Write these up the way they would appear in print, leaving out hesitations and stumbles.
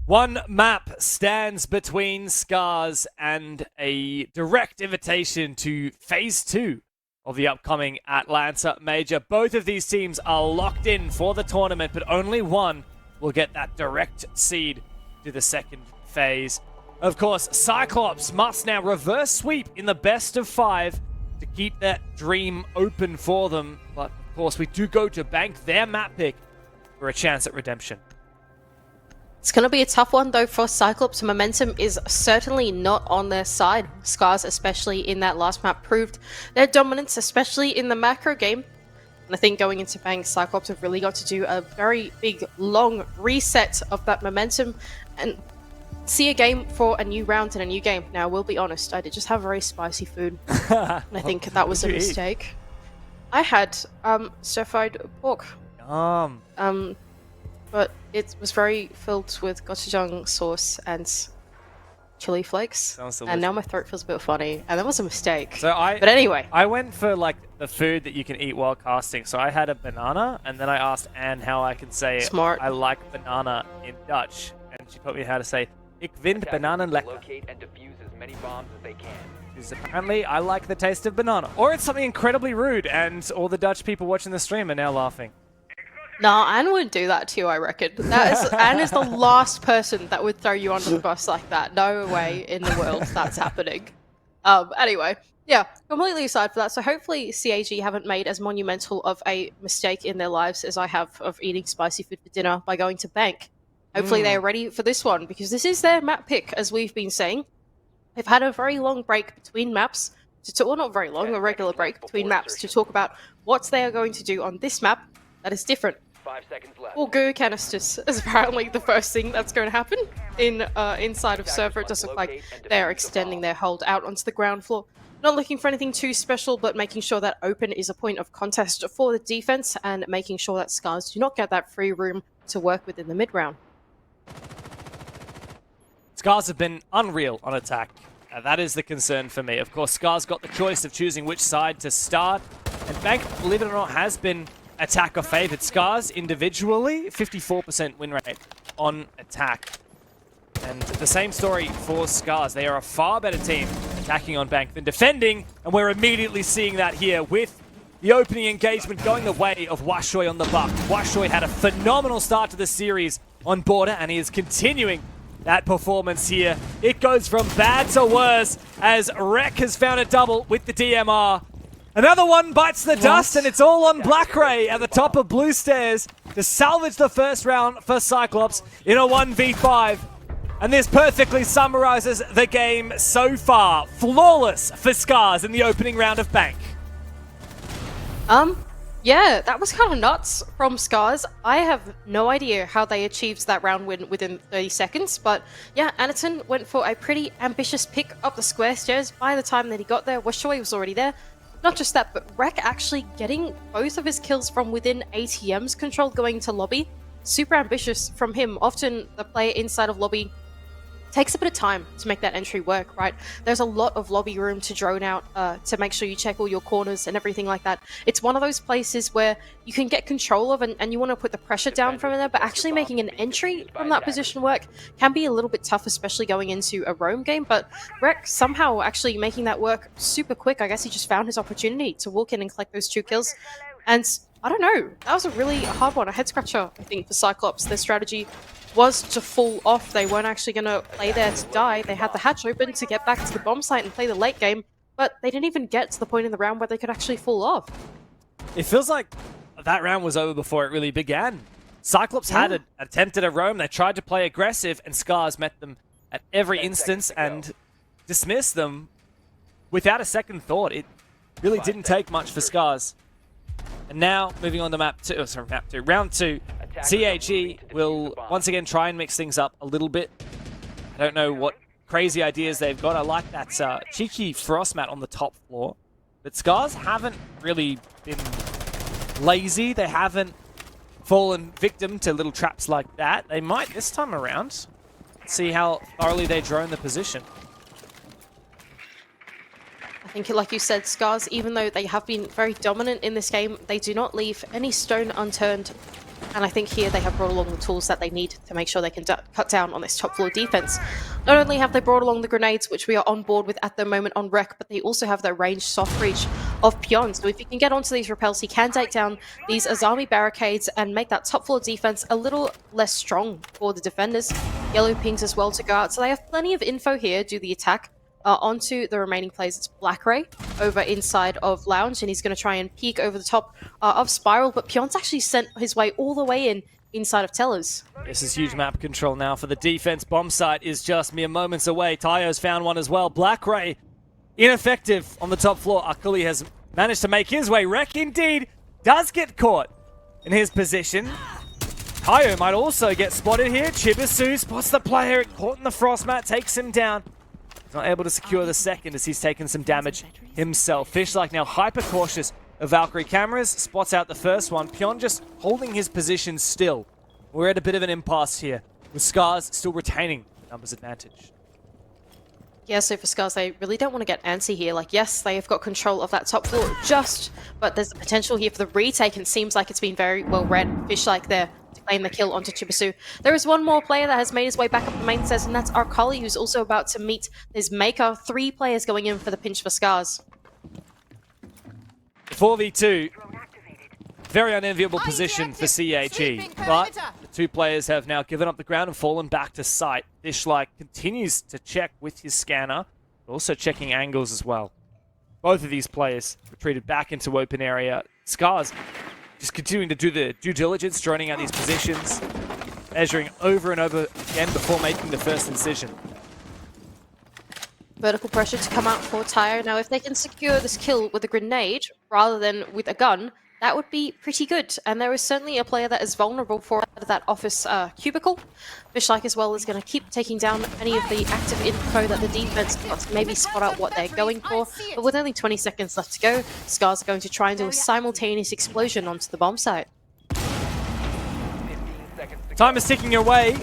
One map stands between Scarz and a direct invitation to Phase 2 of the upcoming Atlanta Major. Both of these teams are locked in for the tournament, but only one will get that direct seed to the second phase. Of course, CYCLOPS must now reverse sweep in the best of 5 to keep that dream open for them. But of course, we do go to bank their map pick for a chance at redemption. It's going to be a tough one, though, for CYCLOPS. Momentum is certainly not on their side. Scarz, especially in that last map, proved their dominance, especially in the macro game. And I think going into bank, CYCLOPS have really got to do a very big, long reset of that momentum and see a game for a new round and a new game. Now, we'll be honest, I did just have very spicy food, and I think that was a mistake. I had stir-fried pork. But it was very filled with gochujang sauce and chili flakes. And now my throat feels a bit funny, and that was a mistake. But anyway. I went for like the food that you can eat while casting. So I had a banana, and then I asked Anne how I can say Smart. I like banana in Dutch. And she taught me how to say, Ik vind bananen lekker. Locate and defuse as many bombs as they can. Because apparently I like the taste of banana. Or it's something incredibly rude, and all the Dutch people watching the stream are now laughing. Nah, Anne wouldn't do that to you, I reckon. Anne is the last person that would throw you under the bus like that. No way in the world that's happening. Anyway, yeah, completely aside for that. So hopefully CAG haven't made as monumental of a mistake in their lives as I have of eating spicy food for dinner by going to bank. Hopefully they are ready for this one, because this is their map pick, as we've been saying. They've had a very long break between maps, well, not very long, a regular break between maps to talk about what they are going to do on this map that is different. 5 seconds left. Well, goo canisters is apparently the first thing that's going to happen inside of server. It does look like they're extending their hold out onto the ground floor. Not looking for anything too special, but making sure that open is a point of contest for the defense and making sure that Scarz do not get that free room to work with in the mid round. Scarz have been unreal on attack. That is the concern for me. Of course, Scarz got the choice of choosing which side to start, and Bank, believe it or not, has been attacker favored. Scarz individually, 54% win rate on attack. And the same story for Scarz. They are a far better team attacking on Bank than defending, and we're immediately seeing that here with the opening engagement going the way of Washoy on the buck. Washoy had a phenomenal start to the series on Border, and he is continuing that performance here. It goes from bad to worse as Rek has found a double with the DMR. Another one bites the dust, and it's all on Blackray at the top of Blue Stairs to salvage the first round for CYCLOPS in a 1v5. And this perfectly summarizes the game so far. Flawless for Scarz in the opening round of Bank. Yeah, that was kind of nuts from Scarz. I have no idea how they achieved that round win within 30 seconds, but yeah, Anaton went for a pretty ambitious pick up the square stairs. By the time that he got there, Washoy was already there. Not just that, but Rek actually getting both of his kills from within ATM's control going to lobby. Super ambitious from him. Often the player inside of lobby takes a bit of time to make that entry work, right? There's a lot of lobby room to drone out to make sure you check all your corners and everything like that. It's one of those places where you can get control of and you want to put the pressure down from there, but actually making an entry from that position work can be a little bit tough, especially going into a roam game. But Rek somehow actually making that work super quick. I guess he just found his opportunity to walk in and collect those 2 kills. And I don't know, that was a really hard one, a head scratcher, I think, for CYCLOPS. Their strategy was to fall off. They weren't actually going to play there to die. They had the hatch open to get back to the bomb site and play the late game, but they didn't even get to the point in the round where they could actually fall off. It feels like that round was over before it really began. CYCLOPS had attempted a roam. They tried to play aggressive, and Scarz met them at every instance and dismissed them without a second thought. It really didn't take much for Scarz. And now, moving on to round 2, CAG will once again try and mix things up a little bit. I don't know what crazy ideas they've got. I like that cheeky frost mat on the top floor. But Scarz haven't really been lazy. They haven't fallen victim to little traps like that. They might this time around. See how thoroughly they drone the position. I think, like you said, Scarz, even though they have been very dominant in this game, they do not leave any stone unturned And I think here they have brought along the tools that they need to make sure they can cut down on this top floor defense. Not only have they brought along the grenades, which we are on board with at the moment on Rec, but they also have their ranged soft reach of Pion. So if you can get onto these repels, he can take down these Azami barricades and make that top floor defense a little less strong for the defenders. Yellow pings as well to go out. So they have plenty of info here, do the attack. Onto the remaining players. It's Black Ray over inside of Lounge, and he's going to try and peek over the top of Spiral, but Pion's actually sent his way all the way inside of Tellers. This is huge map control now for the defense. Bomb site is just mere moments away. Tayo's found one as well. Black Ray, ineffective on the top floor. Akuli has managed to make his way. Rek indeed does get caught in his position. Tayo might also get spotted here. Chibisu spots the player, caught in the frost mat, takes him down. Not able to secure the second as he's taken some damage himself. Fishlike now hyper cautious of Valkyrie cameras. Spots out the first one. Pion just holding his position still. We're at a bit of an impasse here, with Scarz still retaining the numbers advantage. Yeah, so for Scarz, they really don't want to get antsy here. Like, yes, they have got control of that top floor but there's the potential here for the retake, and it seems like it's been very well read. Fishlike there to claim the kill onto Chibisu. There is one more player that has made his way back up the main stairs, and that's Arkali, who's also about to meet his maker. 3 players going in for the pinch for Scarz. 4v2. Very unenviable position for CAG, but the 2 players have now given up the ground and fallen back to sight. Fishlike continues to check with his scanner, but also checking angles as well. Both of these players retreated back into open area. Scarz just continuing to do the due diligence, droning out these positions, measuring over and over again before making the first incision. Vertical pressure to come out for Tayo. Now, if they can secure this kill with a grenade rather than with a gun, that would be pretty good. And there is certainly a player that is vulnerable for that office cubicle. Fishlike as well is going to keep taking down any of the active info that the defense got to maybe spot out what they're going for. But with only 20 seconds left to go, Scarz are going to try and do a simultaneous explosion onto the bomb site. Time is ticking away.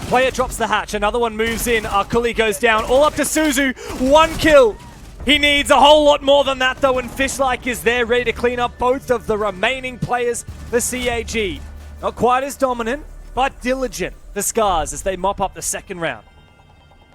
Player drops the hatch. Another one moves in. Arkuli goes down. All up to Suzu. 1 kill. He needs a whole lot more than that, though, and Fishlike is there ready to clean up both of the remaining players for CAG. Not quite as dominant, but diligent for Scarz as they mop up the second round.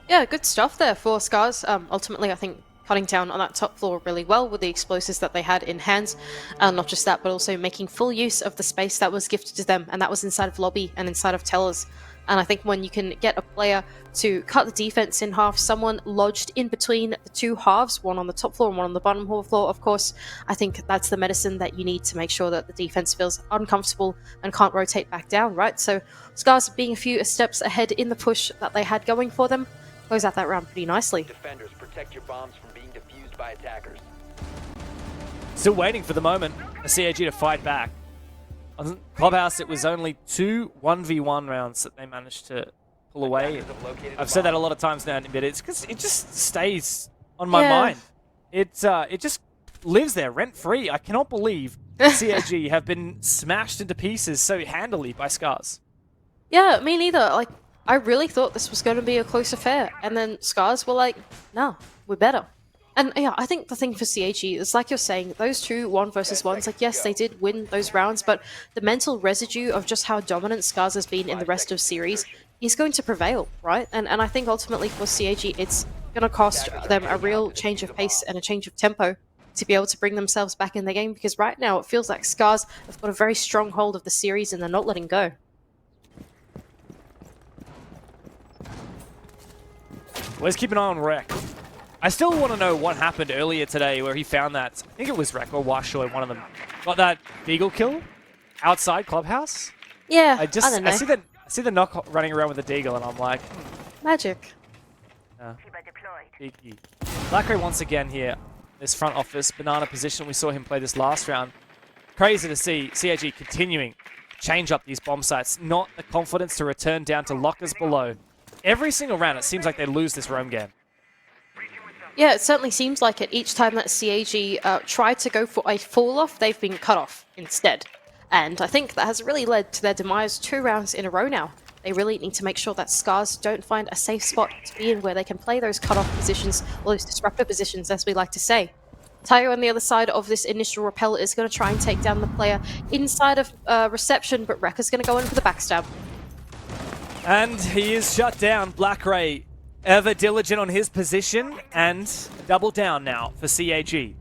Yeah, good stuff there for Scarz. Ultimately, I think cutting down on that top floor really well with the explosives that they had in hand. Not just that, but also making full use of the space that was gifted to them, and that was inside of lobby and inside of Tellers. And I think when you can get a player to cut the defense in half, someone lodged in between the 2 halves, one on the top floor and one on the bottom floor, of course, I think that's the medicine that you need to make sure that the defense feels uncomfortable and can't rotate back down, right? So Scarz being a few steps ahead in the push that they had going for them, close out that round pretty nicely. Defenders, protect your bombs from being defused by attackers. Still waiting for the moment for CAG to fight back. On Clubhouse, it was only 2 1v1 rounds that they managed to pull away. I've said that a lot of times now, but it's because it just stays on my mind. It just lives there rent-free. I cannot believe CAG have been smashed into pieces so handily by Scarz. Yeah, me neither. Like, I really thought this was going to be a close affair, and then Scarz were like, no, we're better. And yeah, I think the thing for CAG is, like you're saying, those 2 1 versus 1s, like, yes, they did win those rounds, but the mental residue of just how dominant Scarz has been in the rest of series is going to prevail, right? And I think ultimately for CAG, it's going to cost them a real change of pace and a change of tempo to be able to bring themselves back in the game, because right now it feels like Scarz have got a very strong hold of the series and they're not letting go. Let's keep an eye on Rek. I still want to know what happened earlier today where he found that, I think it was Rek or Washoy, one of them, got that Deagle kill outside Clubhouse. Yeah, I don't know. I see the knock running around with the Deagle and I'm like, magic. Black Ray once again here, this front office, banana position. We saw him play this last round. Crazy to see CAG continuing to change up these bomb sites, not the confidence to return down to lockers below. Every single round it seems like they lose this roam game. Yeah, it certainly seems like it. Each time that CAG tried to go for a fall-off, they've been cut off instead. And I think that has really led to their demise 2 rounds in a row now. They really need to make sure that Scarz don't find a safe spot to be in where they can play those cut-off positions, or those disruptor positions, as we like to say. Tayo on the other side of this initial rappel is going to try and take down the player inside of reception, but Rekka's going to go in for the backstab. And he is shut down. Black Ray ever diligent on his position, and double down now for CAG.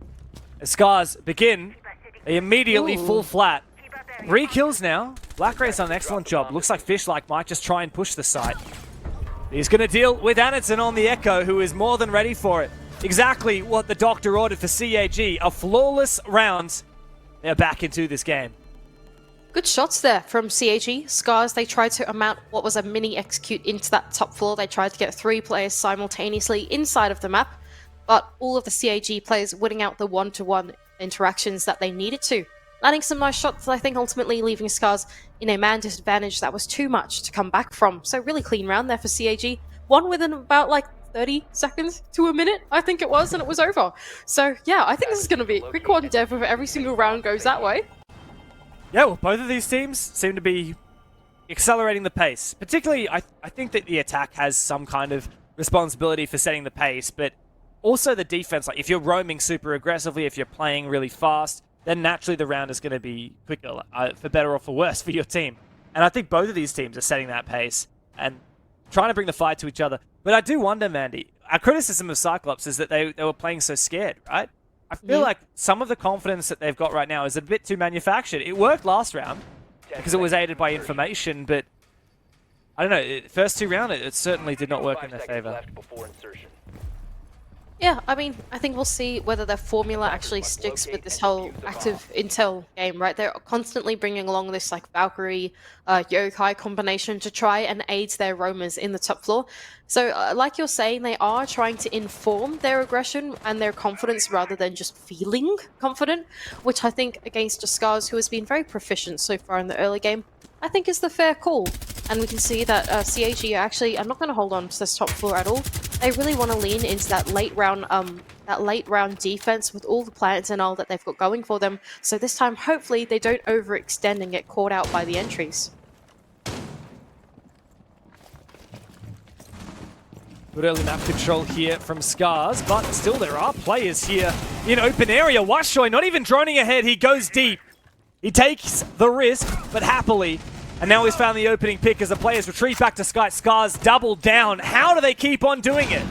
As Scarz begin, they immediately fall flat. 3 kills now. Black Ray's done an excellent job. Looks like Fishlike might just try and push the site. He's going to deal with Anderson on the Echo, who is more than ready for it. Exactly what the doctor ordered for CAG. A flawless round. They're back into this game. Good shots there from CAG. Scarz, they tried to mount what was a mini execute into that top floor. They tried to get 3 players simultaneously inside of the map, but all of the CAG players winning out the one-to-one interactions that they needed to. Landing some nice shots, I think, ultimately leaving Scarz in a man disadvantage that was too much to come back from. So really clean round there for CAG. Won within about like 30 seconds to a minute, I think it was, and it was over. So yeah, I think this is going to be a quick one, Dev, if every single round goes that way. Yeah, well, both of these teams seem to be accelerating the pace. Particularly, I think that the attack has some kind of responsibility for setting the pace, but also the defense. Like, if you're roaming super aggressively, if you're playing really fast, then naturally the round is going to be quicker, for better or for worse, for your team. And I think both of these teams are setting that pace and trying to bring the fight to each other. But I do wonder, Mandy, our criticism of Cyclops is that they were playing so scared, right? I feel like some of the confidence that they've got right now is a bit too manufactured. It worked last round because it was aided by information, but I don't know, first 2 rounds, it certainly did not work in their favor. Yeah, I mean, I think we'll see whether their formula actually sticks with this whole active intel game, right? They're constantly bringing along this like Valkyrie, Yokai combination to try and aid their roamers in the top floor. So like you're saying, they are trying to inform their aggression and their confidence rather than just feeling confident, which I think against a Scarz who has been very proficient so far in the early game, I think is the fair call. And we can see that CAG actually are not going to hold on to this top floor at all. They really want to lean into that late round defense with all the plans and all that they've got going for them. So this time, hopefully, they don't overextend and get caught out by the entries. Good early map control here from Scarz, but still there are players here in open area. Washoy not even droning ahead, he goes deep. He takes the risk, but happily. And now he's found the opening pick as the players retreat back to Sky. Scarz double down. How do they keep on doing it?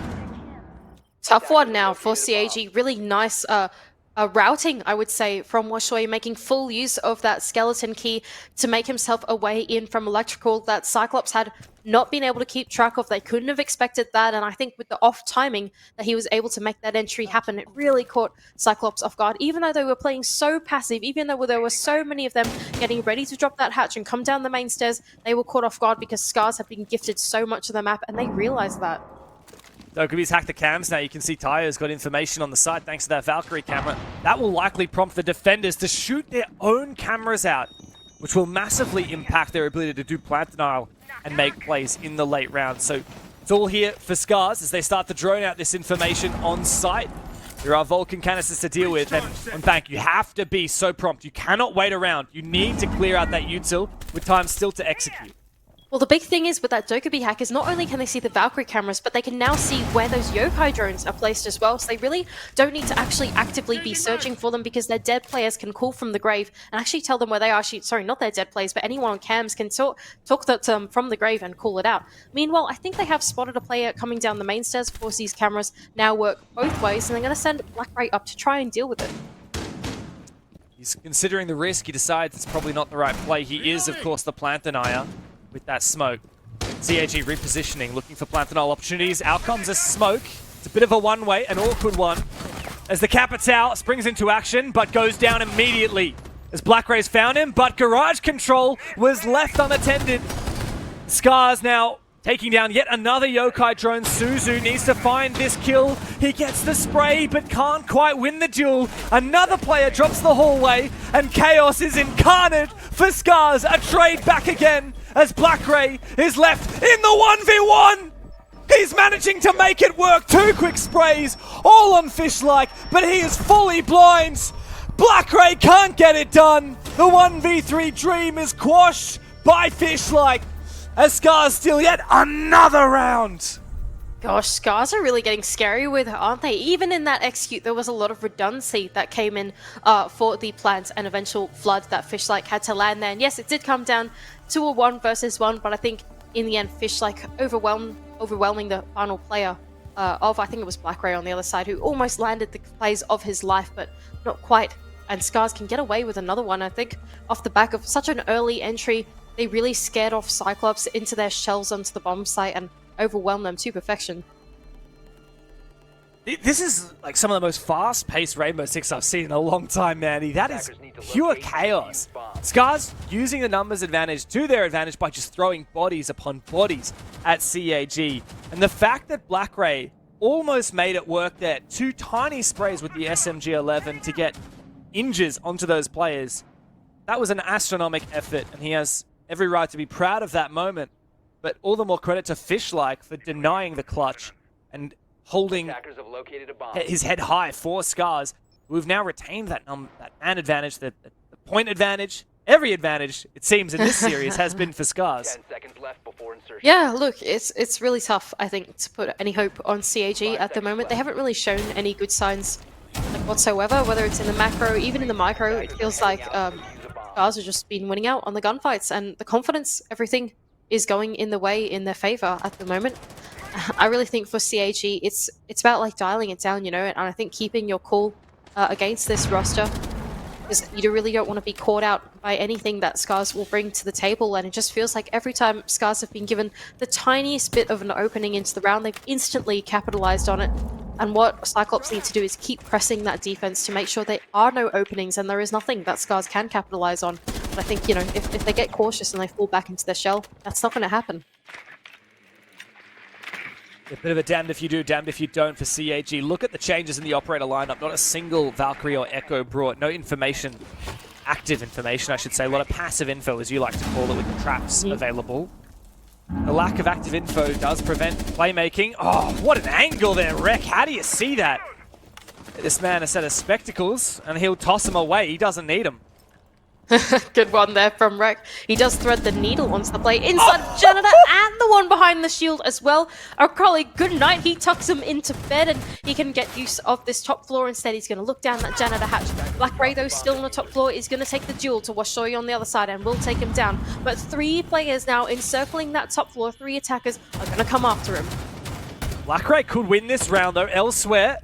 Tough one now for CAG. Really nice routing, I would say, from Washoy, making full use of that skeleton key to make himself a way in from electrical that Cyclops had not been able to keep track of. They couldn't have expected that, and I think with the off timing that he was able to make that entry happen, it really caught Cyclops off guard. Even though they were playing so passive, even though there were so many of them getting ready to drop that hatch and come down the main stairs, they were caught off guard because Scarz have been gifted so much of the map, and they realized that. Dokubi's hacked the cams now. You can see Tayo's got information on the side thanks to that Valkyrie camera. That will likely prompt the defenders to shoot their own cameras out, which will massively impact their ability to do plant denial and make plays in the late round. So it's all here for Scarz as they start to drone out this information on site. There are Vulcan canisters to deal with, and on Bank, you have to be so prompt. You cannot wait around. You need to clear out that util with time still to execute. Well, the big thing is with that Dokubi hack is not only can they see the Valkyrie cameras, but they can now see where those Yokai drones are placed as well. So they really don't need to actually actively be searching for them because their dead players can call from the grave and actually tell them where they are. Sorry, not their dead players, but anyone on cams can talk to them from the grave and call it out. Meanwhile, I think they have spotted a player coming down the main stairs. Of course, these cameras now work both ways, and they're going to send Black Ray up to try and deal with it. He's considering the risk. He decides it's probably not the right play. He is, of course, the plant denier. With that smoke. CAG repositioning, looking for plant denial opportunities. Out comes a smoke. It's a bit of a one-way, an awkward one. As the Capitao springs into action, but goes down immediately. As Black Ray's found him, but garage control was left unattended. Scarz now taking down yet another Yokai drone. Suzu needs to find this kill. He gets the spray, but can't quite win the duel. Another player drops the hallway, and chaos is incarnate for Scarz. A trade back again, as Black Ray is left in the 1v1. He's managing to make it work. 2 quick sprays, all on Fishlike, but he is fully blind. Black Ray can't get it done. The 1v3 dream is quashed by Fishlike. As Scarz steal yet another round. Gosh, Scarz are really getting scary with her, aren't they? Even in that execute, there was a lot of redundancy that came in for the plant and eventual flood that Fishlike had to land there. And yes, it did come down to a 1 versus 1, but I think in the end, Fishlike overwhelming the final player of, I think it was Blackray on the other side, who almost landed the plays of his life, but not quite. And Scarz can get away with another one, I think, off the back of such an early entry. They really scared off CYCLOPS into their shells onto the bomb site and overwhelm them to perfection. This is like some of the most fast-paced Rainbow Six I've seen in a long time, Manny. That is pure chaos. Scarz using the numbers advantage to their advantage by just throwing bodies upon bodies at CAG. And the fact that Blackray almost made it work there, 2 tiny sprays with the SMG-11 to get injures onto those players, that was an astronomical effort, and he has every right to be proud of that moment. But all the more credit to Fishlike for denying the clutch and holding his head high for Scarz, who've now retained that man advantage, the point advantage. Every advantage, it seems, in this series has been for Scarz. 10 seconds left before insertion. Yeah, look, it's really tough, I think, to put any hope on CAG at the moment. They haven't really shown any good signs like whatsoever, whether it's in the macro, even in the micro. It feels like Scarz have just been winning out on the gunfights, and the confidence, everything is going in their favor at the moment. I really think for CAG, it's about like dialing it down, you know, and I think keeping your cool against this roster, because you really don't want to be caught out by anything that Scarz will bring to the table. And it just feels like every time Scarz have been given the tiniest bit of an opening into the round, they've instantly capitalized on it. And what CYCLOPS need to do is keep pressing that defense to make sure there are no openings and there is nothing that Scarz can capitalize on. But I think, you know, if they get cautious and they fall back into their shell, that's not going to happen. A bit of a damned if you do, damned if you don't for CAG. Look at the changes in the operator lineup. Not a single Valkyrie or Echo brought. No information, active information, I should say. A lot of passive info, as you like to call it, with the traps available. The lack of active info does prevent playmaking. Oh, what an angle there, Rek. How do you see that? This man a set of spectacles, and he'll toss them away. He doesn't need them. Good one there from Rek. He does thread the needle onto the plate inside of Janitor and the one behind the shield as well. Our colleague, good night. He tucks him into bed and he can get use of this top floor. Instead, he's going to look down that Janitor hatch. Blackray, though, still on the top floor, is going to take the duel to Washoy on the other side and will take him down. But 3 players now encircling that top floor. 3 attackers are going to come after him. Blackray could win this round, though. Elsewhere,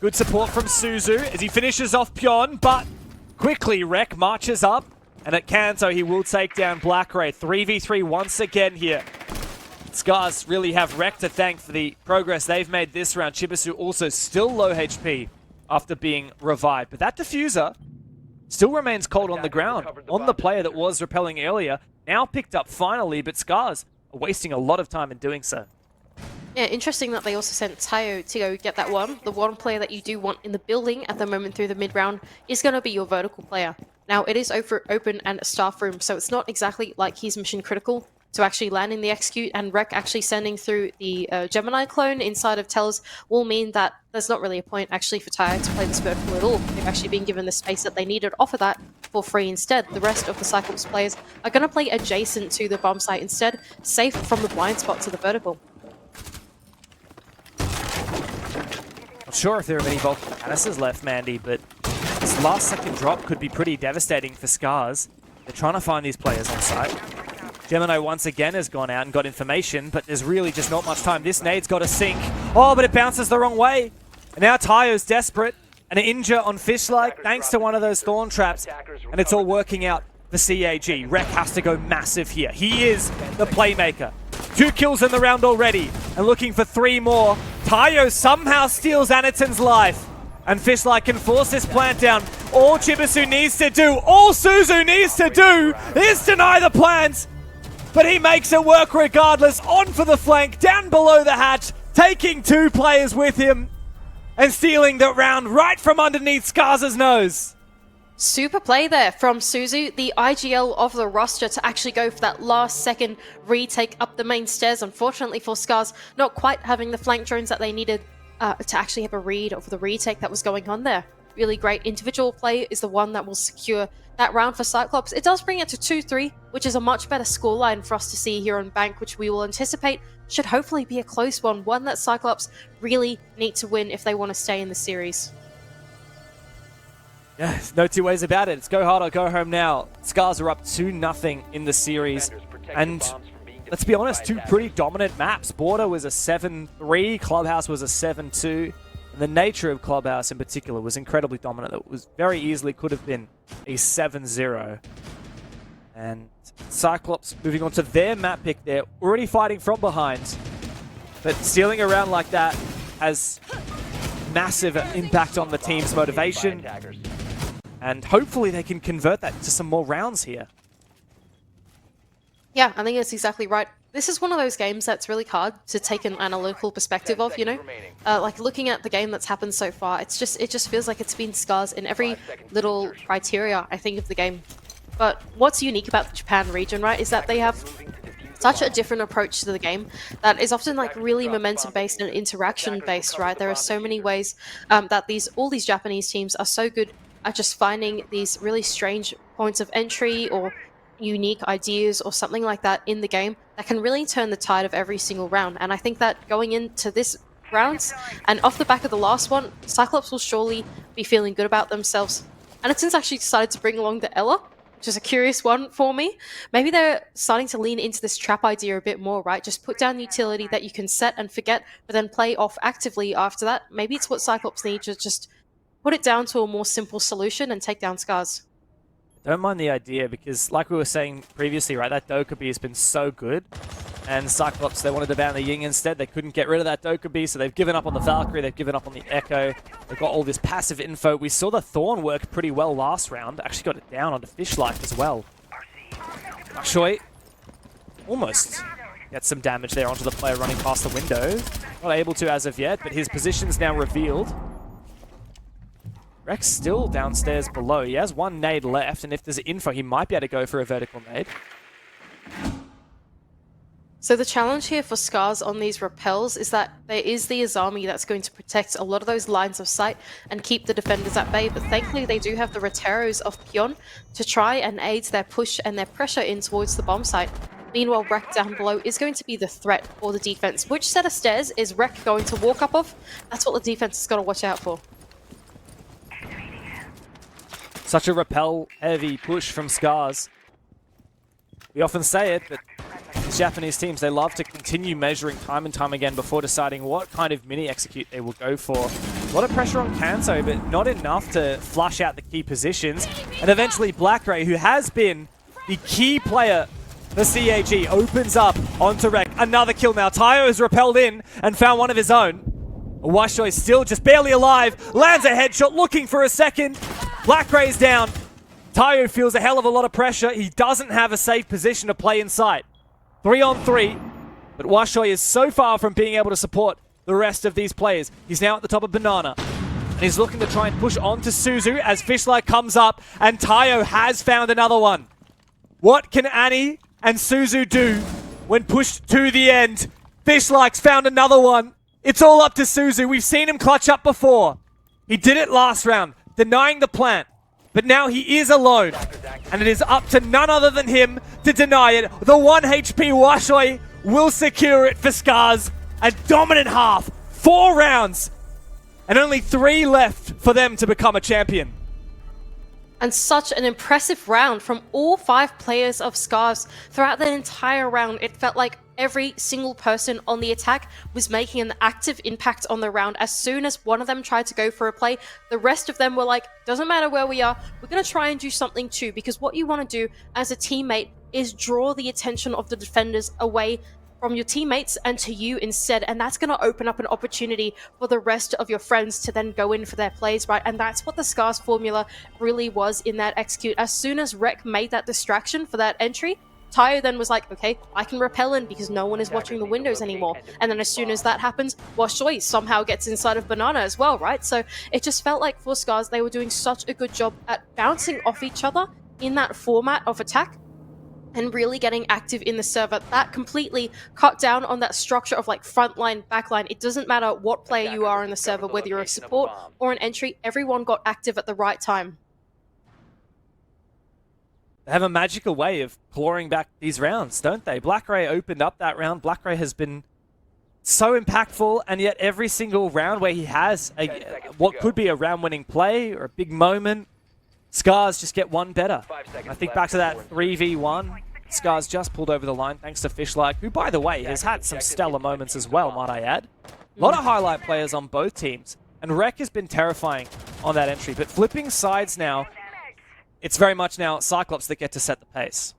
good support from Suzu as he finishes off Pion, but quickly, Rek marches up, and at Kanto, he will take down Blackray. 3v3 once again here. Scarz really have Rek to thank for the progress they've made this round. Chibisu also still low HP after being revived. But that diffuser still remains cold on the ground, on the player that was repelling earlier. Now picked up finally, but Scarz are wasting a lot of time in doing so. Yeah, interesting that they also sent Tayo to go get that one. The one player that you do want in the building at the moment through the mid-round is going to be your vertical player. Now, it is open and a staff room, so it's not exactly like he's mission critical to actually land in the execute, and Rek actually sending through the Gemini clone inside of Tellers will mean that there's not really a point actually for Tayo to play this vertical at all. They've actually been given the space that they needed off of that for free instead. The rest of the CYCLOPS players are going to play adjacent to the bomb site instead, safe from the blind spot to the vertical. Not sure if there are many Vulcan canisters left, Mandy, but this last second drop could be pretty devastating for Scarz. They're trying to find these players on site. Gemini once again has gone out and got information, but there's really just not much time. This nade's got to sink. Oh, but it bounces the wrong way. And now Tayo's desperate. An injure on Fishlike thanks to one of those thorn traps. And it's all working out for CAG. Rek has to go massive here. He is the playmaker. 2 kills in the round already, and looking for 3 more. Tayo somehow steals Aniton's life, and Fishlike can force this plant down. All Chibisu needs to do, all Suzu needs to do, is deny the plant, but he makes it work regardless. On for the flank, down below the hatch, taking 2 players with him, and stealing the round right from underneath Scarz's nose. Super play there from Suzu, the IGL of the roster, to actually go for that last second retake up the main stairs. Unfortunately for Scarz, not quite having the flank drones that they needed to actually have a read of the retake that was going on there. really great individual play is the one that will secure that round for Cyclops. It does bring it to 2-3, which is a much better scoreline for us to see here on Bank, which we will anticipate should hopefully be a close one that Cyclops really need to win if they want to stay in the series. Yeah, there's no two ways about it. It's go hard or go home now. Scarz are up 2-0 in the series. And let's be honest, two pretty dominant maps. Border was a 7-3, Clubhouse was a 7-2. And the nature of Clubhouse in particular was incredibly dominant. It was very easily could have been a 7-0. And Cyclops moving on to their map pick there, already fighting from behind. But stealing around like that has massive impact on the team's motivation. And hopefully they can convert that to some more rounds here. Yeah, I think that's exactly right. This is one of those games that's really hard to take an analytical perspective of, you know? Like looking at the game that's happened so far, it just feels like it's been Scarz in every little criteria, I think, of the game. But what's unique about the Japan region, right, is that they have such a different approach to the game that is often like really momentum-based and interaction-based, right? There are so many ways that all these Japanese teams are so good at just finding these really strange points of entry or unique ideas or something like that in the game that can really turn the tide of every single round. And I think that going into this rounds and off the back of the last one, Cyclops will surely be feeling good about themselves. And it's since actually decided to bring along the Ella, which is a curious one for me. Maybe they're starting to lean into this trap idea a bit more, right? Just put down utility that you can set and forget, but then play off actively after that. Maybe it's what Cyclops need to just put it down to a more simple solution and take down Scarz. Don't mind the idea because, like we were saying previously, right, that Dokkaebi has been so good. And Cyclops, they wanted to ban the Ying instead. They couldn't get rid of that Dokkaebi, so they've given up on the Valkyrie, they've given up on the Echo. They've got all this passive info. We saw the Thorn work pretty well last round. Actually got it down onto Fishlife as well. Shoy almost gets some damage there onto the player running past the window. Not able to as of yet, but his position's now revealed. Rex still downstairs below. He has one nade left, and if there's info, he might be able to go for a vertical nade. So the challenge here for Scarz on these repels is that there is the Azami that's going to protect a lot of those lines of sight and keep the defenders at bay, but thankfully they do have the Roteros of Pion to try and aid their push and their pressure in towards the bomb site. Meanwhile, Rek down below is going to be the threat for the defense. Which set of stairs is Rek going to walk up of? That's what the defense has got to watch out for. Such a repel-heavy push from Scarz. We often say it, but these Japanese teams, they love to continue measuring time and time again before deciding what kind of mini-execute they will go for. A lot of pressure on Kanto, but not enough to flush out the key positions. And eventually Blackray, who has been the key player for CAG, opens up onto Rek. Another kill now. Tayo is repelled in and found one of his own. Washo is still just barely alive. Lands a headshot, looking for a second. Blackray's down. Tayo feels a hell of a lot of pressure. He doesn't have a safe position to play in sight. 3-on-3, but Washoy is so far from being able to support the rest of these players. He's now at the top of Banana, and he's looking to try and push on to Suzu as Fishlight comes up, and Tayo has found another one. What can Annie and Suzu do when pushed to the end? Fishlight's found another one. It's all up to Suzu. We've seen him clutch up before. He did it last round, denying the plant. But now he is alone, and it is up to none other than him to deny it. The 1 HP Washoy will secure it for Scarz. A dominant half, 4 rounds, and only 3 left for them to become a champion. And such an impressive round from all 5 players of Scarz. Throughout the entire round, it felt like every single person on the attack was making an active impact on the round. As soon as one of them tried to go for a play, the rest of them were like, doesn't matter where we are, we're going to try and do something too, because what you want to do as a teammate is draw the attention of the defenders away from your teammates and to you instead, and that's going to open up an opportunity for the rest of your friends to then go in for their plays, right? And that's what the Scarz formula really was in that execute. As soon as Rek made that distraction for that entry, Tayo then was like, okay, I can repel in because no one is watching the windows anymore. And then as soon as that happens, Washoy somehow gets inside of Banana as well, right? So it just felt like for Scarz, they were doing such a good job at bouncing off each other in that format of attack. and really getting active in the server. That completely cut down on that structure of like front line, back line. It doesn't matter what player you are in the server, whether you're a support or an entry, everyone got active at the right time. They have a magical way of clawing back these rounds, don't they? Blackray opened up that round. Blackray has been so impactful, and yet every single round where he has what could be a round-winning play or a big moment, Scarz just get one better. I think back to that 3v1. Scarz just pulled over the line thanks to Fishlike, who, by the way, has had some stellar moments as well, might I add. A lot of highlight players on both teams, and Rek has been terrifying on that entry. But flipping sides now, it's very much now CYCLOPS that get to set the pace.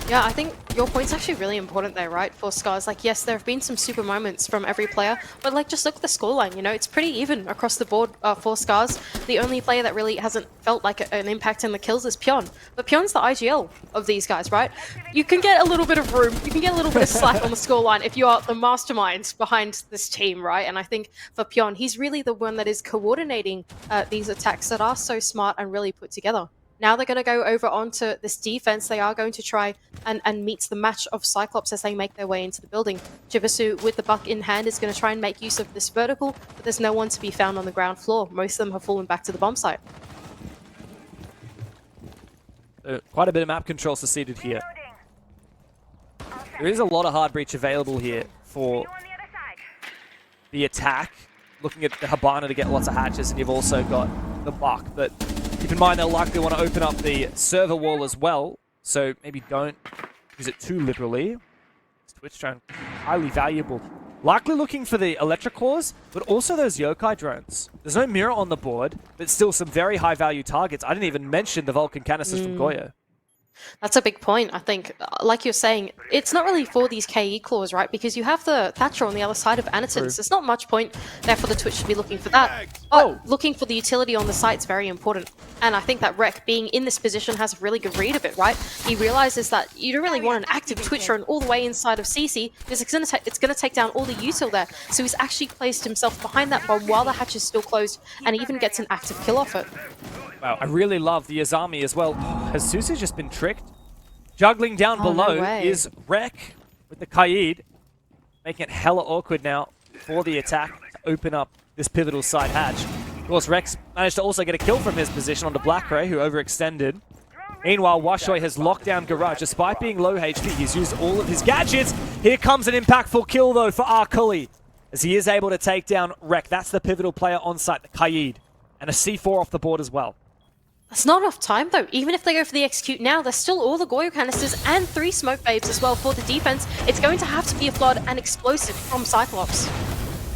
Yeah, I think your point's actually really important there, right, for Scarz. Like, yes, there have been some super moments from every player, but like, just look at the scoreline, you know, it's pretty even across the board for Scarz. The only player that really hasn't felt like an impact in the kills is Pyon. But Pyon's the IGL of these guys, right? You can get a little bit of room, you can get a little bit of slack on the scoreline if you are the masterminds behind this team, right? And I think for Pyon, he's really the one that is coordinating these attacks that are so smart and really put together. Now they're going to go over onto this defense. They are going to try and meet the match of CYCLOPS as they make their way into the building. Jibisu, with the buck in hand, is going to try and make use of this vertical, but there's no one to be found on the ground floor. Most of them have fallen back to the bomb site. Quite a bit of map control succeeded here. There is a lot of hard breach available here for the attack. Looking at the Habana to get lots of hatches, and you've also got the buck, but keep in mind they'll likely want to open up the server wall as well, so maybe don't use it too liberally. This Twitch drone, highly valuable. Likely looking for the electric cores, but also those yokai drones. There's no mirror on the board, but still some very high value targets. I didn't even mention the Vulcan canisters from Goyo. That's a big point, I think. Like you're saying, it's not really for these KE claws, right? Because you have the Thatcher on the other side of Anaton's. There's not much point there for the Twitch to be looking for that. But looking for the utility on the site is very important. And I think that Rek, being in this position, has a really good read of it, right? He realizes that you don't really want an active Twitch drone all the way inside of CC, because it's going to take down all the util there. So he's actually placed himself behind that bomb while the hatch is still closed, and even gets an active kill off it. Wow, I really love the Azami as well. Has Susie just been tricked? Juggling down below is Rek with the Kaid, making it hella awkward now for the attack to open up this pivotal side hatch. Of course, Rex managed to also get a kill from his position onto Blackray, who overextended. Meanwhile, Washoy has locked down Garage. Despite being low HP, he's used all of his gadgets. Here comes an impactful kill, though, for Arkuli, as he is able to take down Rek. That's the pivotal player on site, the Kaid, and a C4 off the board as well. That's not enough time, though. Even if they go for the execute now, there's still all the Goyo canisters and 3 smoke babes as well for the defense. It's going to have to be a flood and explosive from CYCLOPS.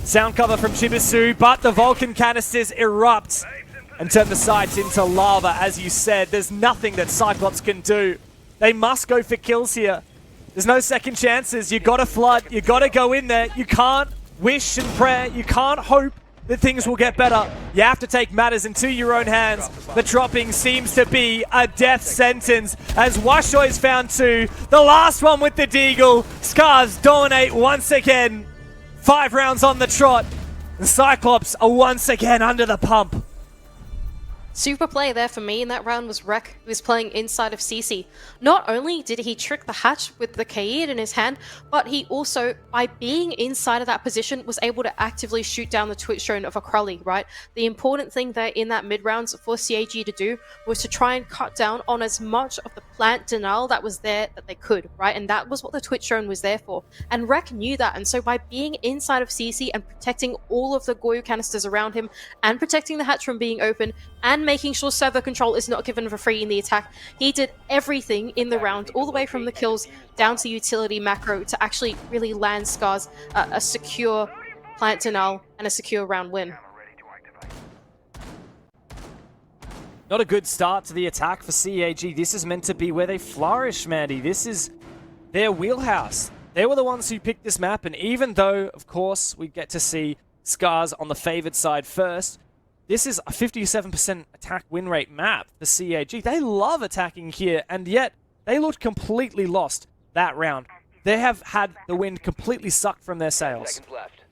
Sound cover from Chibisu, but the Vulcan canisters erupt and turn the sites into lava. As you said, there's nothing that CYCLOPS can do. They must go for kills here. There's no second chances. You gotta flood. You gotta go in there. You can't wish and pray. You can't hope that things will get better. You have to take matters into your own hands. The dropping seems to be a death sentence as Washoy's found 2. The last one with the Deagle. Scarz dominate once again. 5 rounds on the trot. The CYCLOPS are once again under the pump. Super play there for me in that round was Rek, who was playing inside of CC. Not only did he trick the hatch with the Kaid in his hand, but he also, by being inside of that position, was able to actively shoot down the Twitch drone of Akrali, right? The important thing there in that mid-rounds for CAG to do was to try and cut down on as much of the plant denial that was there that they could, right? And that was what the Twitch drone was there for. And Rek knew that, and so by being inside of CC and protecting all of the Goyo canisters around him, and protecting the hatch from being open, and making sure server control is not given for free in the attack, he did everything in the round, all the way from the kills down to utility macro, to actually really land Scarz a secure plant denial and a secure round win. Not a good start to the attack for CAG. This is meant to be where they flourish, Mandy. This is their wheelhouse. They were the ones who picked this map, and even though, of course, we get to see Scarz on the favored side first, this is a 57% attack win rate map for CAG. They love attacking here, and yet they looked completely lost that round. They have had the wind completely sucked from their sails. 10 seconds left.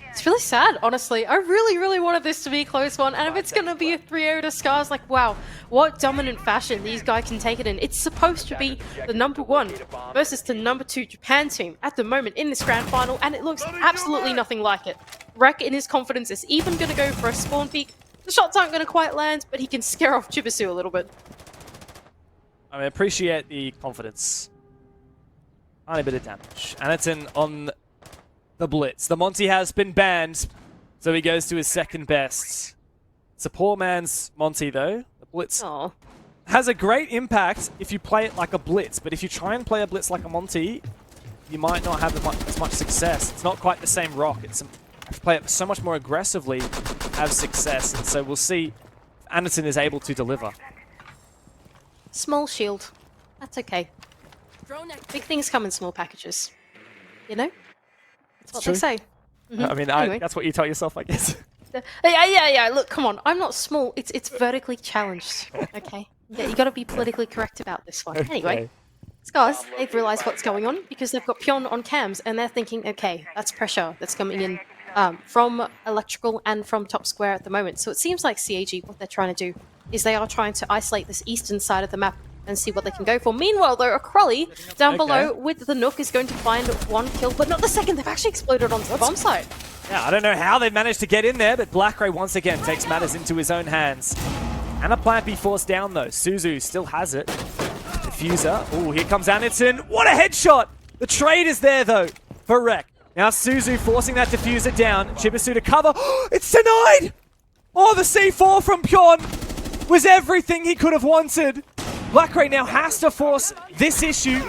It's really sad, honestly. I really, really wanted this to be a close one, and if it's gonna be a 3-0 to Scarz, like, wow, what dominant fashion these guys can take it in. It's supposed to be the #1 versus the #2 Japan team at the moment in this grand final, and it looks absolutely nothing like it. Rek, in his confidence, is even gonna go for a spawn peek. The shots aren't gonna quite land, but he can scare off Chibisu a little bit. I mean, appreciate the confidence. Tiny bit of damage. Anaton on the blitz. The Monty has been banned, so he goes to his second best. It's a poor man's Monty, though. The blitz has a great impact if you play it like a blitz, but if you try and play a blitz like a Monty, you might not have as much success. It's not quite the same rock. It's you have to play it so much more aggressively, have success, and so we'll see if Anaton is able to deliver. Small shield. That's okay. Big things come in small packages. You know? That's what they say. I mean, Anyway. that's what you tell yourself, I guess. Yeah. Look, come on. I'm not small. It's vertically challenged. Okay? Yeah, you gotta be politically correct about this one. Anyway, Scarz, they've realized what's going on because they've got Pion on cams and they're thinking, okay, that's pressure that's coming in from electrical and from top square at the moment. So it seems like CAG, what they're trying to do is they are trying to isolate this eastern side of the map and see what they can go for. Meanwhile, though, a Crowley down below with the Nook is going to find 1 kill, but not the second. They've actually exploded onto the bomb site. Yeah, I don't know how they managed to get in there, but Blackray once again takes matters into his own hands. And a plant be forced down, though. Suzu still has it. Diffuser. Oh, here comes Anaton. What a headshot! The trade is there, though, for Rek. Now Suzu forcing that diffuser down. Chibisu to cover. It's denied! Oh, the C4 from Pion was everything he could have wanted. Blackray now has to force this issue.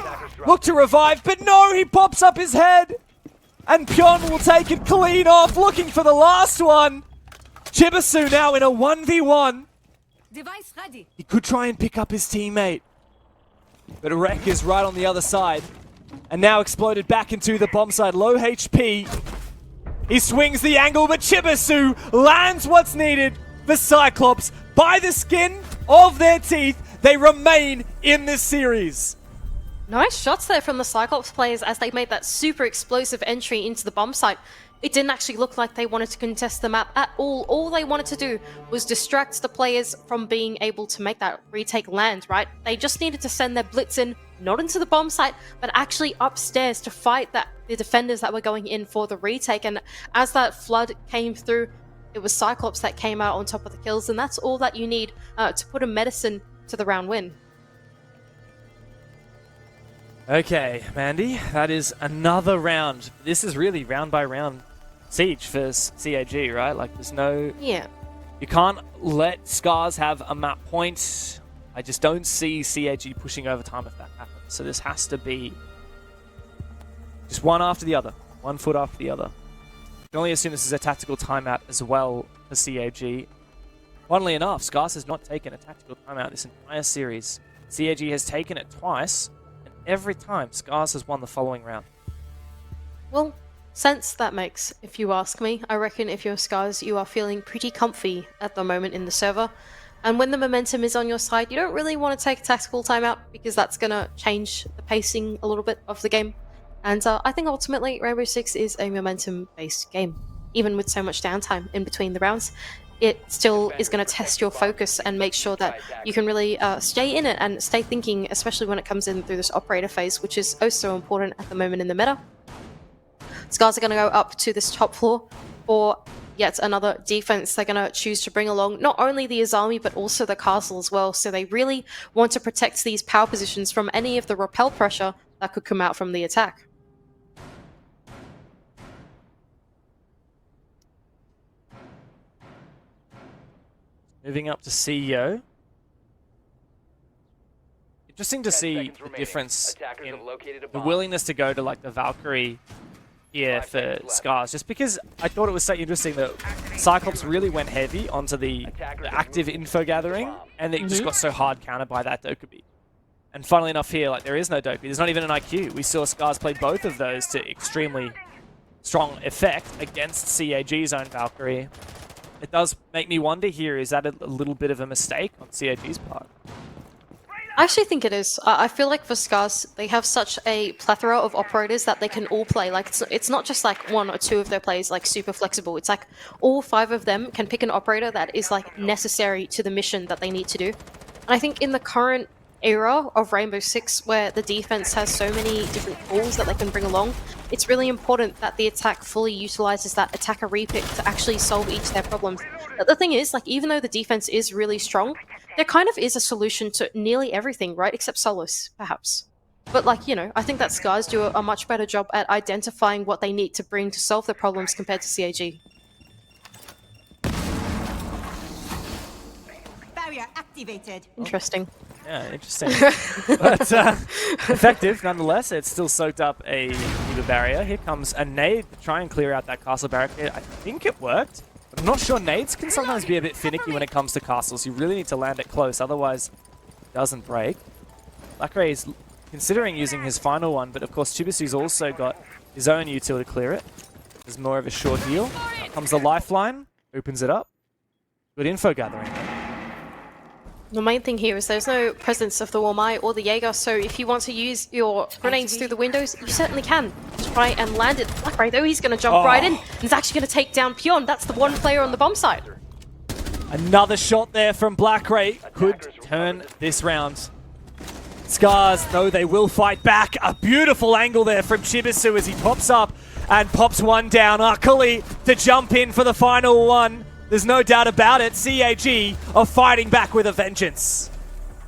Look to revive, but no, he pops up his head. And Pion will take it clean off, looking for the last one. Chibisu now in a 1v1. Device ready. He could try and pick up his teammate. But Rek is right on the other side. And now exploded back into the bomb side. Low HP. He swings the angle, but Chibisu lands what's needed for Cyclops. By the skin of their teeth, they remain in this series. Nice shots there from the Cyclops players as they made that super explosive entry into the bomb site. It didn't actually look like they wanted to contest the map at all. All they wanted to do was distract the players from being able to make that retake land, right? They just needed to send their blitz in, not into the bomb site, but actually upstairs to fight the defenders that were going in for the retake. And as that flood came through, it was Cyclops that came out on top of the kills, and that's all that you need to put a medicine to the round win. Okay, Mandy, that is another round. This is really round by round siege for CAG, right? Like, there's no... Yeah. You can't let Scarz have a map point. I just don't see CAG pushing overtime if that happens. So this has to be just one after the other. 1 foot after the other. You can only assume this is a tactical timeout as well for CAG. Funnily enough, Scarz has not taken a tactical timeout this entire series. CAG has taken it twice, and every time Scarz has won the following round. Well, sense that makes, if you ask me. I reckon if you're Scarz, you are feeling pretty comfy at the moment in the server. And when the momentum is on your side, you don't really want to take a tactical timeout because that's going to change the pacing a little bit of the game. And I think ultimately Rainbow Six is a momentum-based game. Even with so much downtime in between the rounds, it still is going to test your focus and make sure that you can really stay in it and stay thinking, especially when it comes in through this operator phase, which is oh so important at the moment in the meta. Scarz are going to go up to this top floor for yet another defense. They're going to choose to bring along not only the Azami, but also the castle as well. So they really want to protect these power positions from any of the rappel pressure that could come out from the attack. Moving up to CEO. Interesting to see the difference in the willingness to go to like the Valkyrie here for Scarz, just because I thought it was so interesting that Cyclops really went heavy onto the active info gathering, and it just got so hard countered by that Dokkaebi. And funnily enough here, like there is no Dokkaebi, there's not even an IQ. We saw Scarz play both of those to extremely strong effect against CAG's own Valkyrie. It does make me wonder here, is that a little bit of a mistake on CAG's part? I actually think it is. I feel like for Scarz, they have such a plethora of operators that they can all play. Like, it's not just like one or two of their plays, like, super flexible. It's like all 5 of them can pick an operator that is, like, necessary to the mission that they need to do. And I think in the current era of Rainbow Six, where the defense has so many different tools that they can bring along, it's really important that the attack fully utilizes that attacker repick to actually solve each of their problems. But the thing is, like, even though the defense is really strong, there kind of is a solution to nearly everything, right? Except Solos, perhaps. But, like, you know, I think that Scarz do a much better job at identifying what they need to bring to solve their problems compared to CAG. Barrier activated. Interesting. Yeah, interesting. But effective, nonetheless. It's still soaked up a Eva barrier. Here comes a nade to try and clear out that castle barricade. I think it worked. I'm not sure. Nades can sometimes be a bit finicky when it comes to castles. You really need to land it close, otherwise it doesn't break. Blackray is considering using his final one, but of course Chibisu's also got his own util to clear it. There's more of a short heal. Now comes the lifeline, opens it up. Good info gathering. The main thing here is there's no presence of the Wamai or the Jaeger, so if you want to use your grenades through the windows, you certainly can. Try and land it. Blackray, though, he's going to jump right in. He's actually going to take down Pion. That's the one player on the bomb site. Another shot there from Blackray could turn this round. Scarz, though, they will fight back. A beautiful angle there from Chibisu as he pops up and pops one down. Akali to jump in for the final one. There's no doubt about it. CAG are fighting back with a vengeance.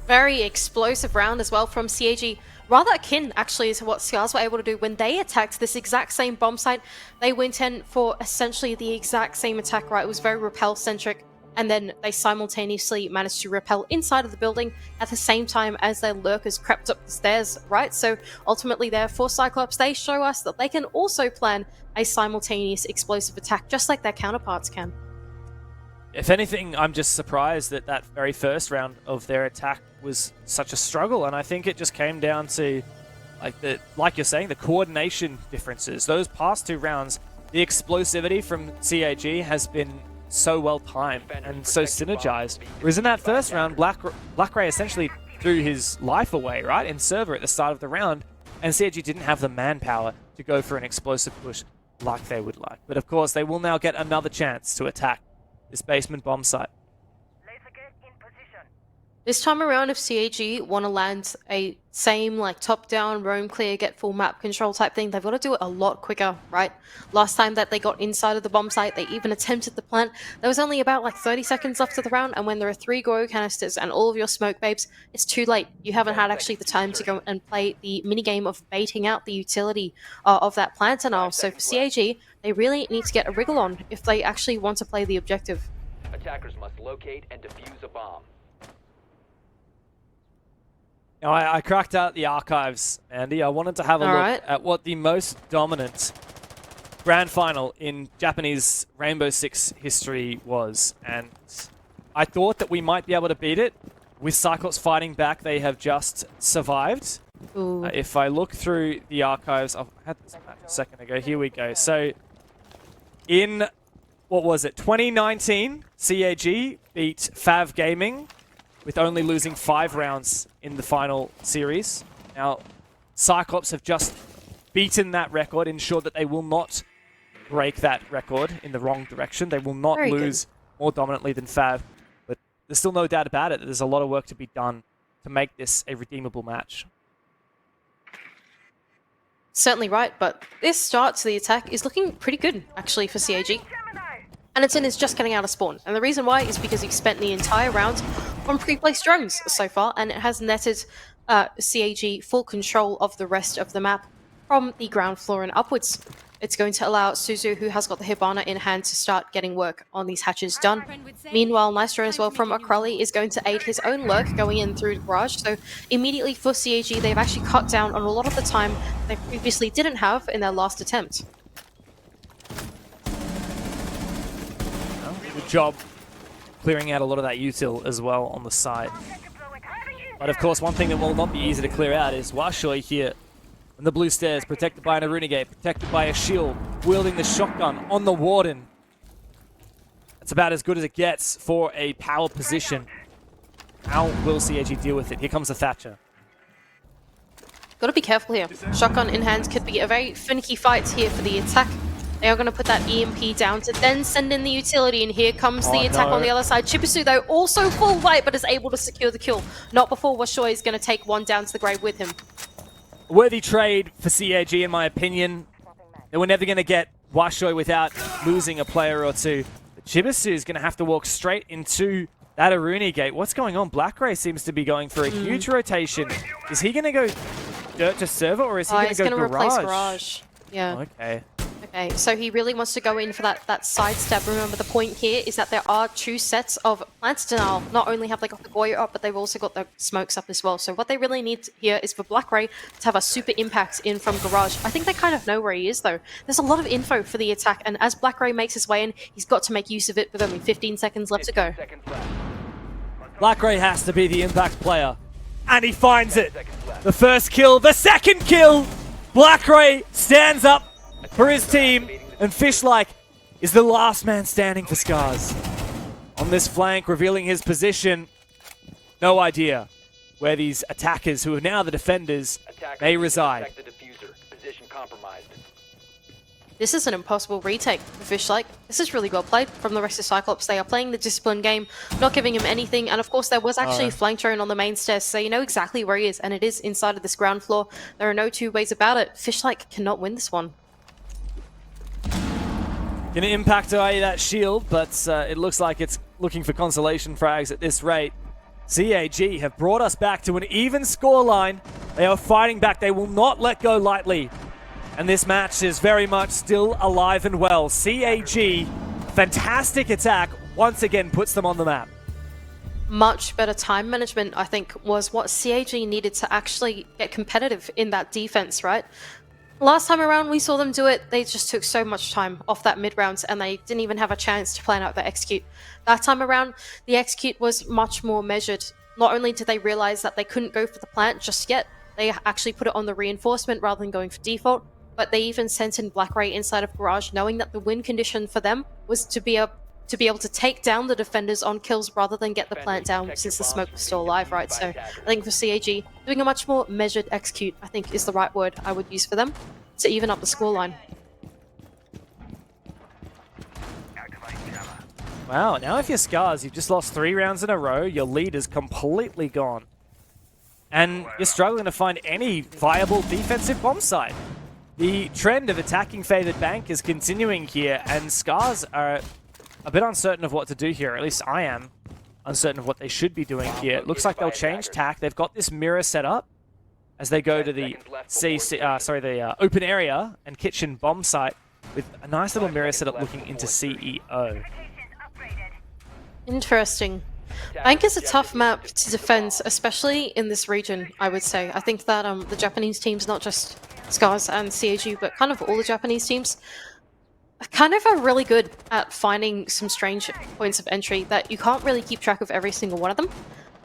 Very explosive round as well from CAG. Rather akin, actually, to what Scarz were able to do when they attacked this exact same bomb site. They went in for essentially the exact same attack, right? It was very repel-centric. And then they simultaneously managed to repel inside of the building at the same time as their lurkers crept up the stairs, right? So ultimately there for Cyclops, they show us that they can also plan a simultaneous explosive attack, just like their counterparts can. If anything, I'm just surprised that that very first round of their attack was such a struggle, and I think it just came down to, like you're saying, the coordination differences. Those past 2 rounds, the explosivity from CAG has been so well timed and so synergized. Whereas in that first round, Blackray essentially threw his life away, right, in server at the start of the round, and CAG didn't have the manpower to go for an explosive push like they would like. But of course, they will now get another chance to attack this basement bomb site. This time around, if CAG want to land a same like top-down, roam clear, get full map control type thing, they've got to do it a lot quicker, right? Last time that they got inside of the bomb site, they even attempted the plant. There was only about like 30 seconds left of the round, and when there are 3 grow canisters and all of your smoke babes, it's too late. You haven't had actually the time to go and play the minigame of baiting out the utility of that plant tunnel. So for CAG, they really need to get a wriggle on if they actually want to play the objective. Attackers must locate and defuse a bomb. Now, I cracked out the archives, Andy. I wanted to have a look at what the most dominant grand final in Japanese Rainbow Six history was. And I thought that we might be able to beat it. With Cyclops fighting back, they have just survived. If I look through the archives, I had this a second ago. Here we go. So, in, what was it, 2019, CAG beat Fav Gaming with only losing 5 rounds in the final series. Now, Cyclops have just beaten that record, ensured that they will not break that record in the wrong direction. They will not lose more dominantly than Fav. But there's still no doubt about it that there's a lot of work to be done to make this a redeemable match. Certainly right, but this start to the attack is looking pretty good, actually, for CAG. Anderton is just getting out of spawn, and the reason why is because he's spent the entire round on pre-placed drones so far, and it has netted CAG full control of the rest of the map from the ground floor and upwards. It's going to allow Suzu, who has got the Hibana in hand, to start getting work on these hatches done. Meanwhile, Nystro as well from Akrali is going to aid his own lurk going in through the garage, so immediately for CAG, they've actually cut down on a lot of the time they previously didn't have in their last attempt. Good job clearing out a lot of that util as well on the side. But of course, one thing that will not be easy to clear out is Washoy here on the blue stairs, protected by an Arunigate, protected by a shield, wielding the shotgun on the Warden. That's about as good as it gets for a power position. How will CAG deal with it? Here comes the Thatcher. Gotta be careful here. Shotgun in hand could be a very finicky fight here for the attack. They are going to put that EMP down to then send in the utility, and here comes the attack on the other side. Chibisu, though, also full light, but is able to secure the kill. Not before Washoy is going to take one down to the grave with him. Worthy trade for CAG, in my opinion. They were never going to get Washoy without losing a player or two. But Chibisu is going to have to walk straight into that Aruni gate. What's going on? Black Ray seems to be going for a huge rotation. Is he going to go dirt to server, or is he going to go garage? He's going to replace garage. Yeah. Okay. Okay, so he really wants to go in for that side step. Remember, the point here is that there are two sets of plant denial. Not only have they got the Goya up, but they've also got the smokes up as well. So what they really need here is for Black Ray to have a super impact in from garage. I think they kind of know where he is, though. There's a lot of info for the attack, and as Black Ray makes his way in, he's got to make use of it with only 15 seconds left to go. Black Ray has to be the impact player. And he finds it. The first kill, the second kill! Black Ray stands up for his team, and Fishlike is the last man standing for Scarz. On this flank, revealing his position. No idea where these attackers, who are now the defenders, may reside. This is an impossible retake for Fishlike. This is really well played from the rest of Cyclops. They are playing the discipline game, not giving him anything, and of course there was actually a flank drone on the main stairs, so you know exactly where he is, and it is inside of this ground floor. There are no two ways about it. Fishlike cannot win this one. Gonna impact away that shield, but it looks like it's looking for consolation frags at this rate. CAG have brought us back to an even scoreline. They are fighting back. They will not let go lightly. And this match is very much still alive and well. CAG, fantastic attack, once again puts them on the map. Much better time management, I think, was what CAG needed to actually get competitive in that defense, right? Last time around we saw them do it, they just took so much time off that mid-round and they didn't even have a chance to plan out the execute. That time around, the execute was much more measured. Not only did they realize that they couldn't go for the plant just yet, they actually put it on the reinforcement rather than going for default, but they even sent in Black Ray inside of garage, knowing that the win condition for them was to be able to take down the defenders on kills rather than get the plant down since the smoke was still alive, right? So I think for CAG, doing a much more measured execute, I think is the right word I would use for them to even up the scoreline. Wow, now if you're Scarz, you've just lost 3 rounds in a row, your lead is completely gone. And you're struggling to find any viable defensive bomb site. The trend of attacking favored bank is continuing here, and Scarz are a bit uncertain of what to do here. At least I am uncertain of what they should be doing here. It looks like they'll change tack. They've got this mirror set up as they go to the open area and kitchen bomb site with a nice little mirror set up looking into CEO. Interesting. Bank is a tough map to defend, especially in this region, I would say. I think that the Japanese teams, not just Scarz and CAG, but kind of all the Japanese teams, kind of are really good at finding some strange points of entry that you can't really keep track of every single one of them.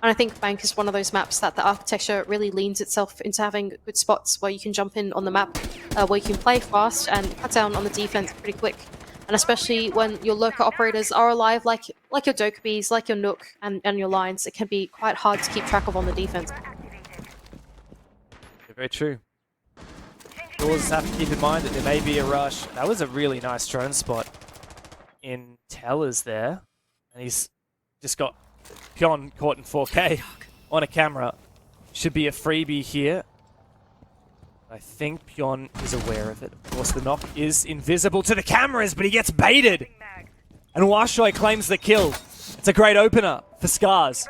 And I think Bank is one of those maps that the architecture really leans itself into having good spots where you can jump in on the map, where you can play fast and cut down on the defense pretty quick. And especially when your local operators are alive, like your Dokkaebis, like your Nook and your Lines, it can be quite hard to keep track of on the defense. Very true. You always have to keep in mind that there may be a rush. That was a really nice drone spot in Tellers there. And he's just got Pion caught in 4K on a camera. Should be a freebie here. I think Pion is aware of it. Of course, the knock is invisible to the cameras, but he gets baited. And Washoy claims the kill. It's a great opener for Scarz.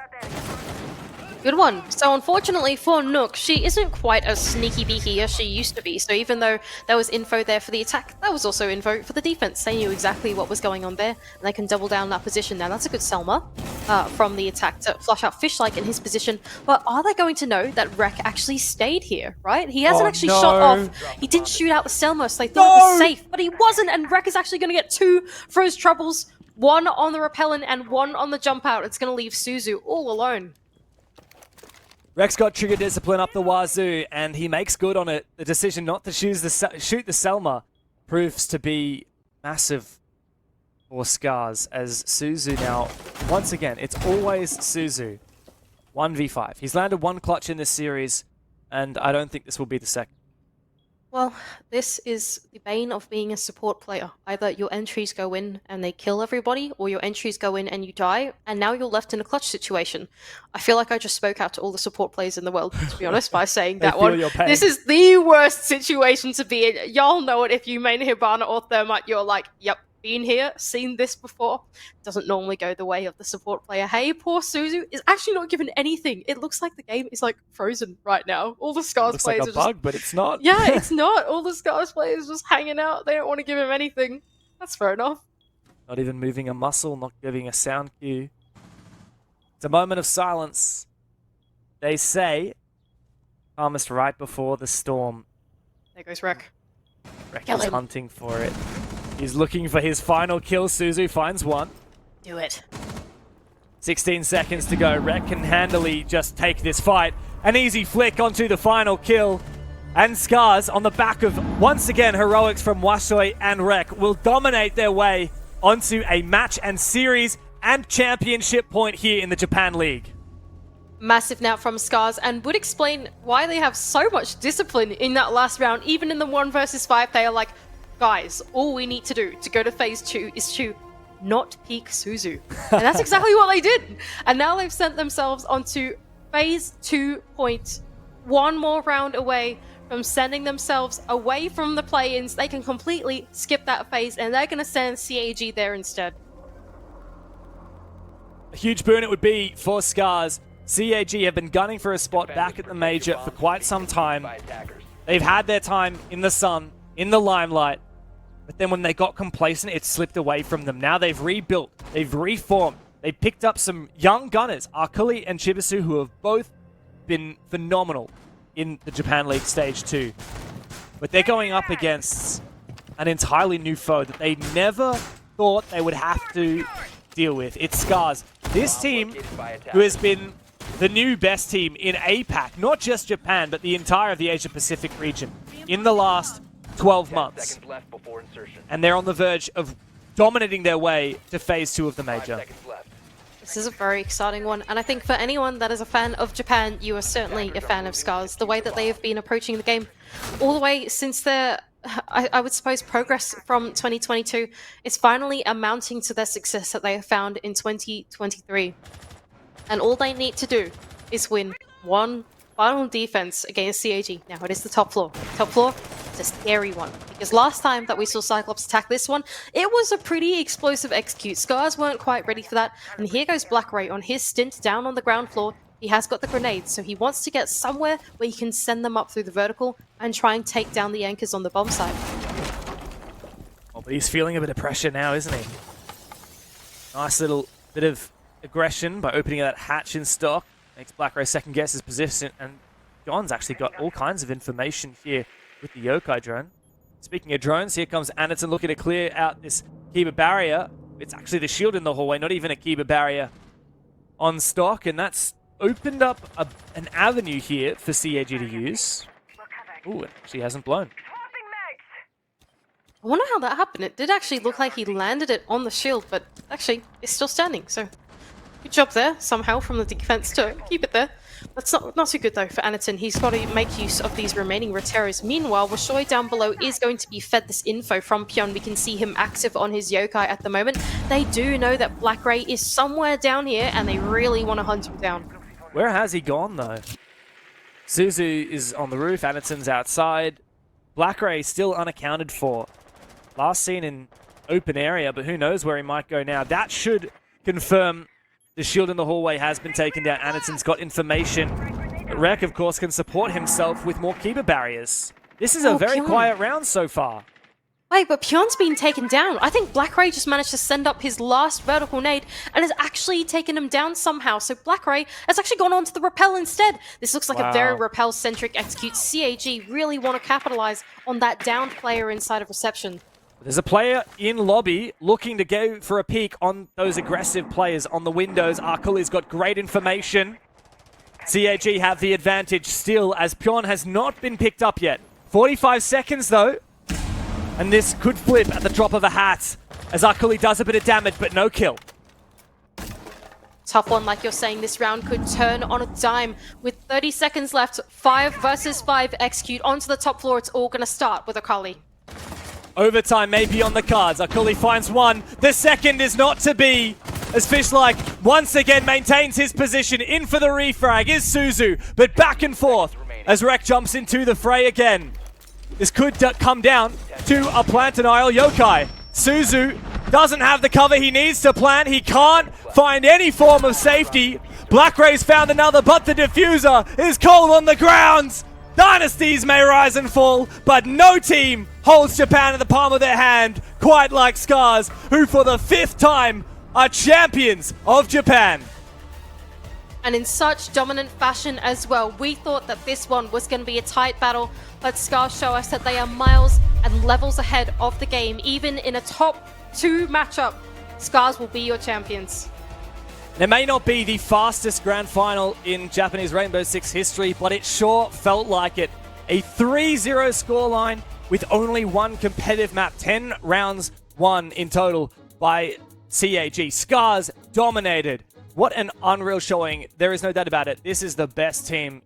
Good one. So unfortunately for Nook, she isn't quite as sneaky beaky as she used to be. So even though there was info there for the attack, that was also info for the defense. They knew exactly what was going on there, and they can double down that position. Now that's a good Selma from the attack to flush out Fishlike in his position. But are they going to know that Rek actually stayed here, right? He hasn't actually shot off. He didn't shoot out the Selma, so they thought it was safe, but he wasn't, and Rek is actually going to get 2 for his troubles. 1 on the repellent and 1 on the jump out. It's going to leave Suzu all alone. Rex got trigger discipline up the wazoo, and he makes good on it. The decision not to shoot the Selma proves to be massive for Scarz, as Suzu now, once again, it's always Suzu 1v5. He's landed one clutch in this series, and I don't think this will be the second. Well, this is the bane of being a support player. Either your entries go in and they kill everybody, or your entries go in and you die, and now you're left in a clutch situation. I feel like I just spoke out to all the support players in the world, to be honest, by saying that one. This is the worst situation to be in. Y'all know it. If you main Hibana or Thermite, you're like, yep, been here, seen this before. Doesn't normally go the way of the support player. Hey, poor Suzu is actually not given anything. It looks like the game is like frozen right now. All the Scarz players like a bug, but it's not. Yeah, it's not. All the Scarz players just hanging out. They don't want to give him anything. That's fair enough. Not even moving a muscle, not giving a sound cue. It's a moment of silence. They say, calmest right before the storm. There goes Rek. Rek is hunting for it. He's looking for his final kill. Suzu finds one. Do it. 16 seconds to go. Rek can handily just take this fight. An easy flick onto the final kill. And Scarz, on the back of, once again, heroics from Washoy and Rek, will dominate their way onto a match and series and championship point here in the Japan League. Massive now from Scarz, and would explain why they have so much discipline in that last round. Even in the 1 versus 5, they are like, guys, all we need to do to go to phase 2 is to not peek Suzu. And that's exactly what they did. And now they've sent themselves onto phase 2 point. One more round away from sending themselves away from the play-ins. They can completely skip that phase, and they're going to send CAG there instead. A huge boon it would be for Scarz. CAG have been gunning for a spot back at the major for quite some time. They've had their time in the sun, in the limelight, but then when they got complacent, it slipped away from them. Now they've rebuilt, they've reformed, they've picked up some young gunners, Akali and Chibisu, who have both been phenomenal in the Japan League Stage 2. But they're going up against an entirely new foe that they never thought they would have to deal with. It's Scarz. This team, who has been the new best team in APAC, not just Japan, but the entire of the Asia-Pacific region, in the last 12 months. And they're on the verge of dominating their way to phase 2 of the major. This is a very exciting one, and I think for anyone that is a fan of Japan, you are certainly a fan of Scarz. The way that they have been approaching the game all the way since their, I would suppose, progress from 2022 is finally amounting to their success that they have found in 2023. And all they need to do is win one final defense against CAG. Now, it is the top floor. Top floor is a scary one, because last time that we saw Cyclops attack this one, it was a pretty explosive execute. Scarz weren't quite ready for that, and here goes Black Ray on his stint down on the ground floor. He has got the grenades, so he wants to get somewhere where he can send them up through the vertical and try and take down the anchors on the bomb side. Oh, but he's feeling a bit of pressure now, isn't he? Nice little bit of aggression by opening that hatch in stock. Makes Black Ray second guess his position, and John's actually got all kinds of information here with the Yokai drone. Speaking of drones, here comes Anderton looking to clear out this Kiba barrier. It's actually the shield in the hallway, not even a Kiba barrier on stock, and that's opened up an avenue here for CAG to use. Ooh, it actually hasn't blown. I wonder how that happened. It did actually look like he landed it on the shield, but actually it's still standing, so good job there, somehow, from the defense to keep it there. That's not too good, though, for Anaton. He's got to make use of these remaining Reteros. Meanwhile, Washoy down below is going to be fed this info from Pyeon. We can see him active on his Yokai at the moment. They do know that Black Ray is somewhere down here, and they really want to hunt him down. Where has he gone, though? Suzu is on the roof, Anaton's outside. Black Ray still unaccounted for. Last seen in open area, but who knows where he might go now. That should confirm the shield in the hallway has been taken down. Anaton's got information. Rek, of course, can support himself with more Kiba barriers. This is a very quiet round so far. Wait, but Pyeon's been taken down. I think Black Ray just managed to send up his last vertical nade and has actually taken him down somehow. So Black Ray has actually gone on to the rappel instead. This looks like a very rappel-centric execute. CAG really want to capitalize on that downed player inside of reception. There's a player in lobby looking to go for a peek on those aggressive players on the windows. Akali's got great information. CAG have the advantage still, as Pyeon has not been picked up yet. 45 seconds though, and this could flip at the drop of a hat as Akali does a bit of damage, but no kill. tough one, like you're saying. This round could turn on a dime. With 30 seconds left, 5 versus 5 execute onto the top floor. It's all going to start with Akali. Overtime may be on the cards. Akali finds one. The second is not to be. As Fishlike once again maintains his position. In for the refrag is Suzu, but back and forth as Rek jumps into the fray again. This could come down to a plant denial Yokai. Suzu doesn't have the cover he needs to plant. He can't find any form of safety. Black Rays found another, but the diffuser is cold on the ground. Dynasties may rise and fall, but no team holds Japan in the palm of their hand, quite like Scarz, who for the 5th time are champions of Japan. And in such dominant fashion as well. We thought that this one was going to be a tight battle, but Scarz show us that they are miles and levels ahead of the game. Even in a top 2 matchup, Scarz will be your champions. It may not be the fastest grand final in Japanese Rainbow Six history, but it sure felt like it. A 3-0 scoreline with only one competitive map, 10 rounds won in total by CAG. Scarz dominated. What an unreal showing. There is no doubt about it. This is the best team